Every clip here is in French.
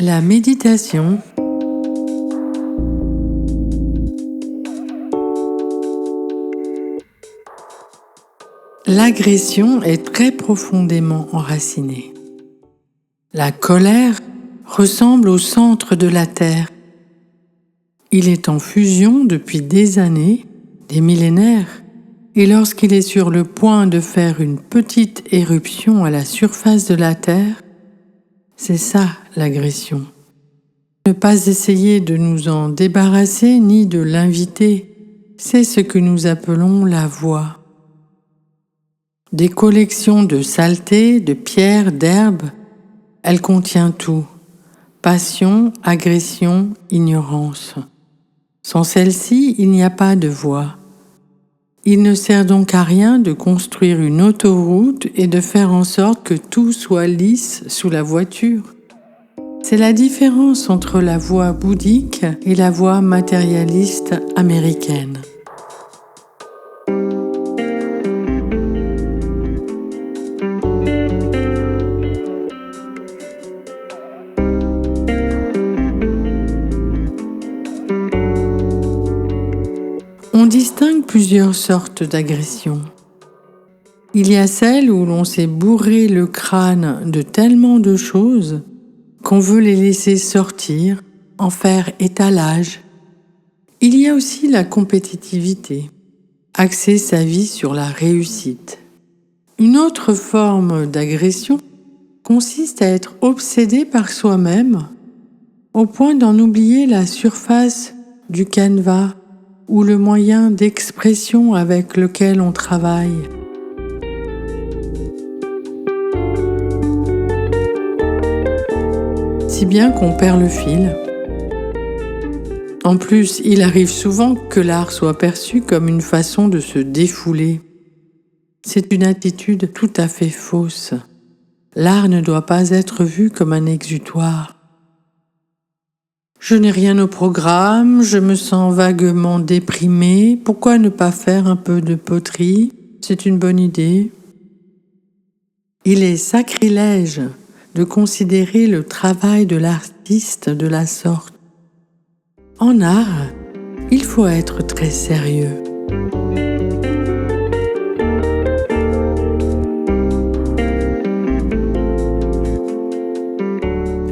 La méditation L'agression est très profondément enracinée. La colère ressemble au centre de la Terre. Il est en fusion depuis des années, des millénaires, et lorsqu'il est sur le point de faire une petite éruption à la surface de la Terre, c'est ça l'agression. Ne pas essayer de nous en débarrasser ni de l'inviter, c'est ce que nous appelons la voix. Des collections de saletés, de pierres, d'herbes, elle contient tout. Passion, agression, ignorance. Sans celle-ci, il n'y a pas de voie. Il ne sert donc à rien de construire une autoroute et de faire en sorte que tout soit lisse sous la voiture. C'est la différence entre la voie bouddhique et la voie matérialiste américaine. On distingue plusieurs sortes d'agressions. Il y a celles où l'on s'est bourré le crâne de tellement de choses qu'on veut les laisser sortir, en faire étalage. Il y a aussi la compétitivité, axer sa vie sur la réussite. Une autre forme d'agression consiste à être obsédé par soi-même au point d'en oublier la surface du canevas ou le moyen d'expression avec lequel on travaille. Si bien qu'on perd le fil. En plus, il arrive souvent que l'art soit perçu comme une façon de se défouler. C'est une attitude tout à fait fausse. L'art ne doit pas être vu comme un exutoire. Je n'ai rien au programme, je me sens vaguement déprimé, pourquoi ne pas faire un peu de poterie? C'est une bonne idée. Il est sacrilège de considérer le travail de l'artiste de la sorte. En art, il faut être très sérieux.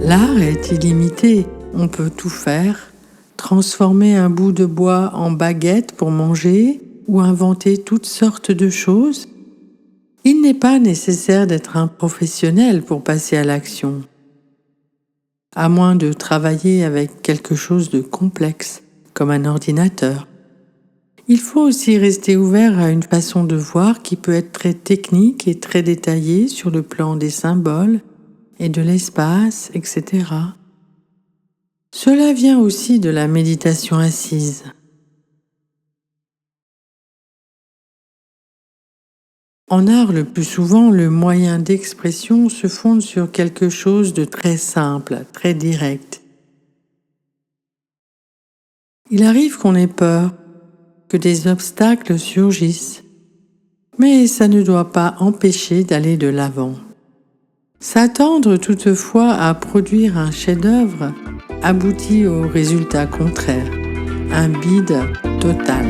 L'art est illimité. On peut tout faire, transformer un bout de bois en baguette pour manger ou inventer toutes sortes de choses. Il n'est pas nécessaire d'être un professionnel pour passer à l'action, à moins de travailler avec quelque chose de complexe, comme un ordinateur. Il faut aussi rester ouvert à une façon de voir qui peut être très technique et très détaillée sur le plan des symboles et de l'espace, etc. Cela vient aussi de la méditation assise. En art, le plus souvent, le moyen d'expression se fonde sur quelque chose de très simple, très direct. Il arrive qu'on ait peur, que des obstacles surgissent, mais ça ne doit pas empêcher d'aller de l'avant. S'attendre toutefois à produire un chef-d'œuvre aboutit au résultat contraire, un bide total.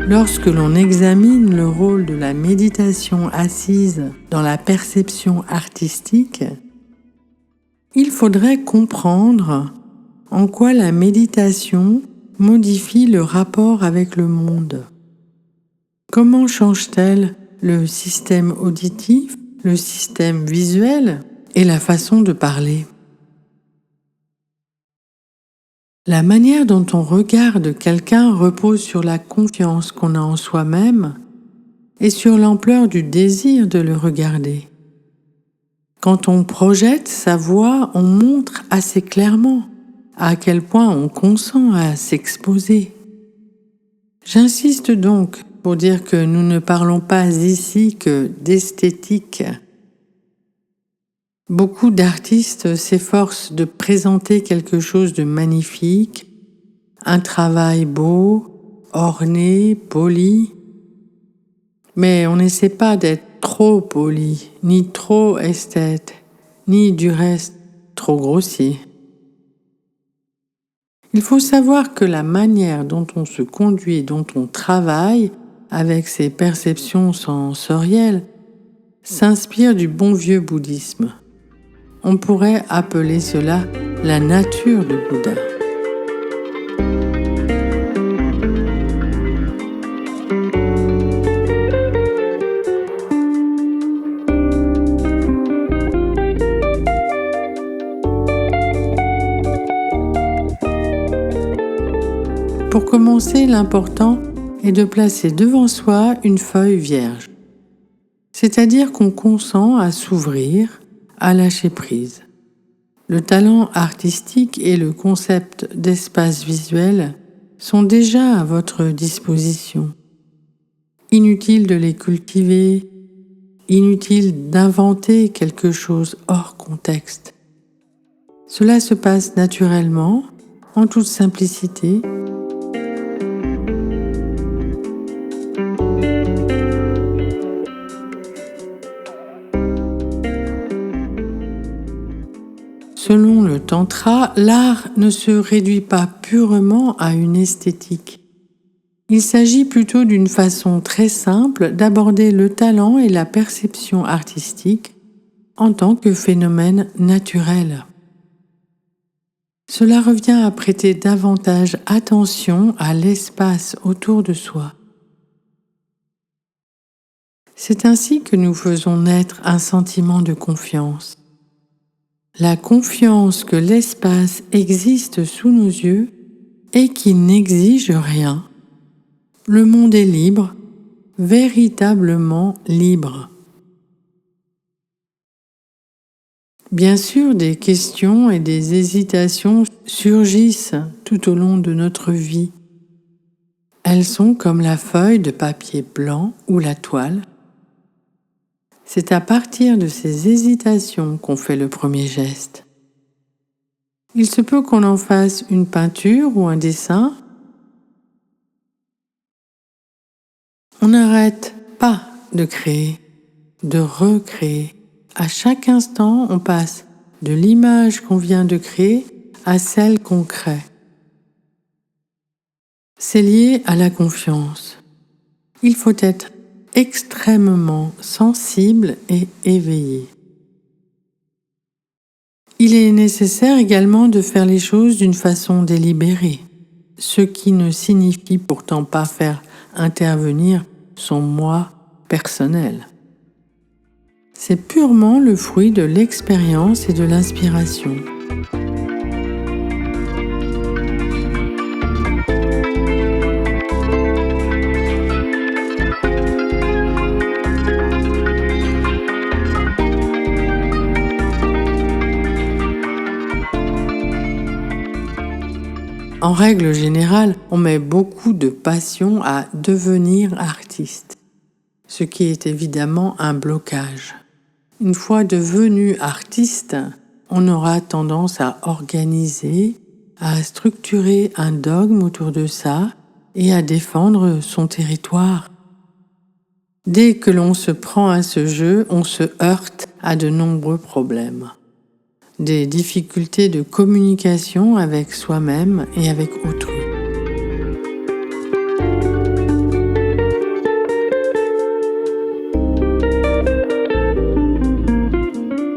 Lorsque l'on examine le rôle de la méditation assise dans la perception artistique, il faudrait comprendre en quoi la méditation modifie le rapport avec le monde. Comment change-t-elle le système auditif, le système visuel et la façon de parler? La manière dont on regarde quelqu'un repose sur la confiance qu'on a en soi-même et sur l'ampleur du désir de le regarder. Quand on projette sa voix, on montre assez clairement à quel point on consent à s'exposer. J'insiste donc pour dire que nous ne parlons pas ici que d'esthétique. Beaucoup d'artistes s'efforcent de présenter quelque chose de magnifique, un travail beau, orné, poli. Mais on n'essaie pas d'être trop poli, ni trop esthète, ni du reste trop grossier. Il faut savoir que la manière dont on se conduit, dont on travaille avec ses perceptions sensorielles, s'inspire du bon vieux bouddhisme. On pourrait appeler cela la nature de Bouddha. Pour commencer, l'important est de placer devant soi une feuille vierge, c'est-à-dire qu'on consent à s'ouvrir, à lâcher prise. Le talent artistique et le concept d'espace visuel sont déjà à votre disposition. Inutile de les cultiver, inutile d'inventer quelque chose hors contexte. Cela se passe naturellement, en toute simplicité. Selon le Tantra, l'art ne se réduit pas purement à une esthétique. Il s'agit plutôt d'une façon très simple d'aborder le talent et la perception artistique en tant que phénomène naturel. Cela revient à prêter davantage attention à l'espace autour de soi. C'est ainsi que nous faisons naître un sentiment de confiance. La confiance que l'espace existe sous nos yeux et qu'il n'exige rien. Le monde est libre, véritablement libre. Bien sûr, des questions et des hésitations surgissent tout au long de notre vie. Elles sont comme la feuille de papier blanc ou la toile. C'est à partir de ces hésitations qu'on fait le premier geste. Il se peut qu'on en fasse une peinture ou un dessin. On n'arrête pas de créer, de recréer. À chaque instant, on passe de l'image qu'on vient de créer à celle qu'on crée. C'est lié à la confiance. Il faut être extrêmement sensible et éveillé. Il est nécessaire également de faire les choses d'une façon délibérée, ce qui ne signifie pourtant pas faire intervenir son moi personnel. C'est purement le fruit de l'expérience et de l'inspiration. En règle générale, on met beaucoup de passion à devenir artiste, ce qui est évidemment un blocage. Une fois devenu artiste, on aura tendance à organiser, à structurer un dogme autour de ça et à défendre son territoire. Dès que l'on se prend à ce jeu, on se heurte à de nombreux problèmes. Des difficultés de communication avec soi-même et avec autrui.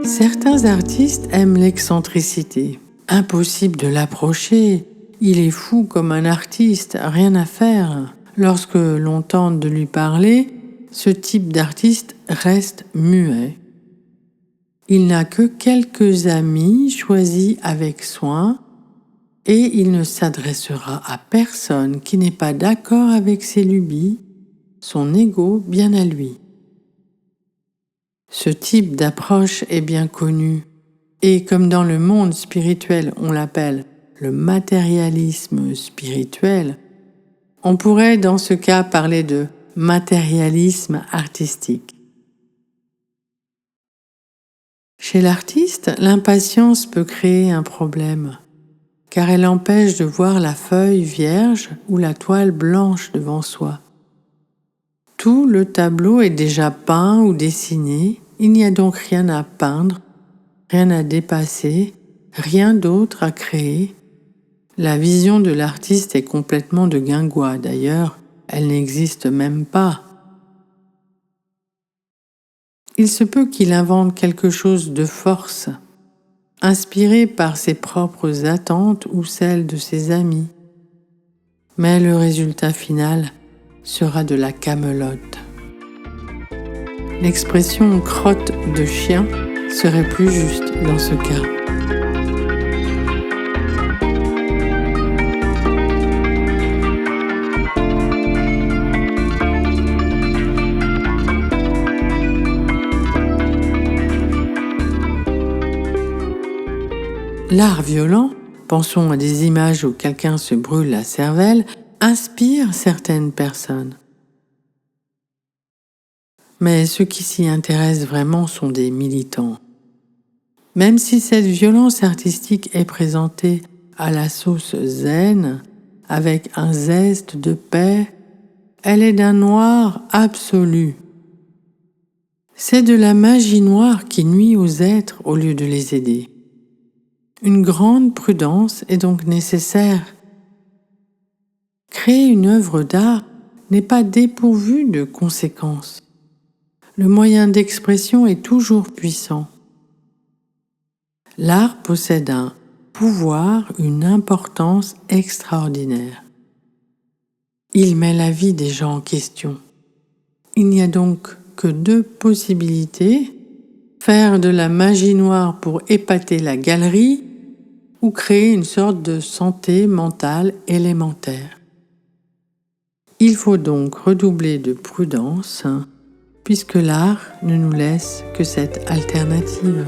Certains artistes aiment l'excentricité. Impossible de l'approcher. Il est fou comme un artiste, rien à faire. Lorsque l'on tente de lui parler, ce type d'artiste reste muet. Il n'a que quelques amis choisis avec soin et il ne s'adressera à personne qui n'est pas d'accord avec ses lubies, son ego bien à lui. Ce type d'approche est bien connu et comme dans le monde spirituel on l'appelle le matérialisme spirituel, on pourrait dans ce cas parler de matérialisme artistique. Chez l'artiste, l'impatience peut créer un problème. car elle empêche de voir la feuille vierge ou la toile blanche devant soi. Tout le tableau est déjà peint ou dessiné, il n'y a donc rien à peindre, rien à dépasser, rien d'autre à créer. La vision de l'artiste est complètement de guingois, d'ailleurs, elle n'existe même pas. Il se peut qu'il invente quelque chose de force, inspiré par ses propres attentes ou celles de ses amis. Mais le résultat final sera de la camelote. L'expression crotte de chien serait plus juste dans ce cas. L'art violent, pensons à des images où quelqu'un se brûle la cervelle, inspire certaines personnes. Mais ceux qui s'y intéressent vraiment sont des militants. Même si cette violence artistique est présentée à la sauce zen, avec un zeste de paix, elle est d'un noir absolu. C'est de la magie noire qui nuit aux êtres au lieu de les aider. Une grande prudence est donc nécessaire. Créer une œuvre d'art n'est pas dépourvu de conséquences. Le moyen d'expression est toujours puissant. L'art possède un pouvoir, une importance extraordinaire. Il met la vie des gens en question. Il n'y a donc que deux possibilités: faire de la magie noire pour épater la galerie ou créer une sorte de santé mentale élémentaire. Il faut donc redoubler de prudence, puisque l'art ne nous laisse que cette alternative.